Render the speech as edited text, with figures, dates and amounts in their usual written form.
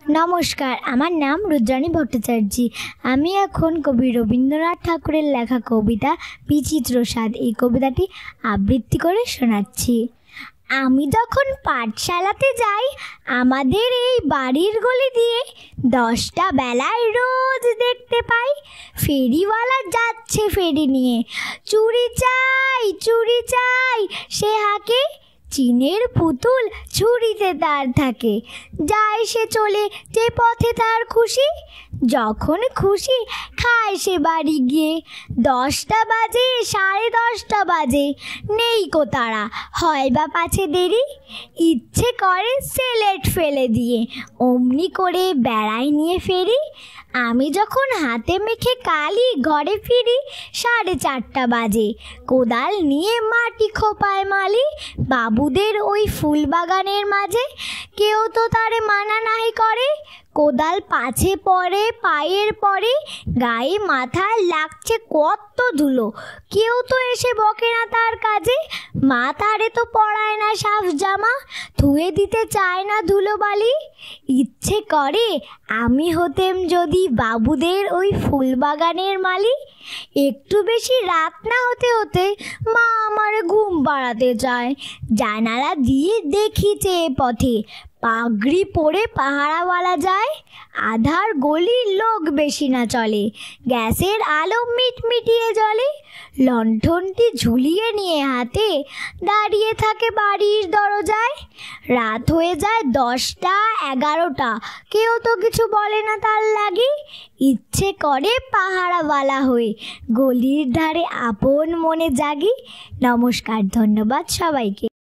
নমস্কার, আমার নাম রুদ্রাণী ভট্টাচার্য। আমি এখন কবি রবীন্দ্রনাথ ঠাকুরের লেখা কবিতা বিচিত্র স্বাদ এই কবিতাটি আবৃত্তি করে শোনাচ্ছি। আমি যখন পাঠশালাতে যাই আমাদের এই বাড়ির গলি দিয়ে 10টা বেলায় রোজ দেখতে পাই ফেরিওয়ালা যাচ্ছে ফেরি নিয়ে। চুড়ি চাই চুড়ি চাই সে হাঁকে, চিনের পুতুল ঝুড়িতে তার থাকে। যায় সে চলে যে পথে তার খুশি, যখন খুশি খায় সে বাড়ি গিয়ে। 10টা বাজে 10:30 বাজে নেই কো তারা, হয় বা পাছে দেরি। ইচ্ছে করে সেলেট ফেলে দিয়ে অমনি করে বেড়ায় নিয়ে ফেরি। আমি যখন হাতে মেখে কালি ঘরে ফিরি 4:30 বাজে। কোদাল নিয়ে মাটি খোপায় মালি বাবুদের ওই ফুল বাগানের মাঝে। কেউ তো তারে মানা নাহি করে, কোদাল পাছে পড়ে পায়ের পরে। গায়ে মাথায় লাগছে কত ধুলো, কেউ তো এসে বকে না তার কাজে। মা তারে তো পরায় না সাফ জামা, ধুয়ে দিতে চায় না ধুলোবালি। ইচ্ছে করে আমি হতেম যদি বাবুদের ওই ফুল বাগানের মালি। একটু বেশি রাত না হতে হতে মা আমারে ঘুম পাড়াতে চায়। জানালা দিয়ে দেখি চেয়ে পথে পাগড়ি পরে পাহারাওয়ালা যায়। আধার গলি লোক বেশি না চলে, গ্যাসের আলো মিটমিটিয়ে জ্বলে। লণ্ঠনটি ঝুলিয়ে নিয়ে হাতে দাঁড়িয়ে থাকে বাড়ির দরজায়। রাত হয়ে যায় 10টা 11টা, কেউ তো কিছু বলে না তার লাগি। ইচ্ছে করে পাহারাওয়ালা হয়ে গলির ধারে আপন মনে জাগি। নমস্কার, ধন্যবাদ সবাইকে।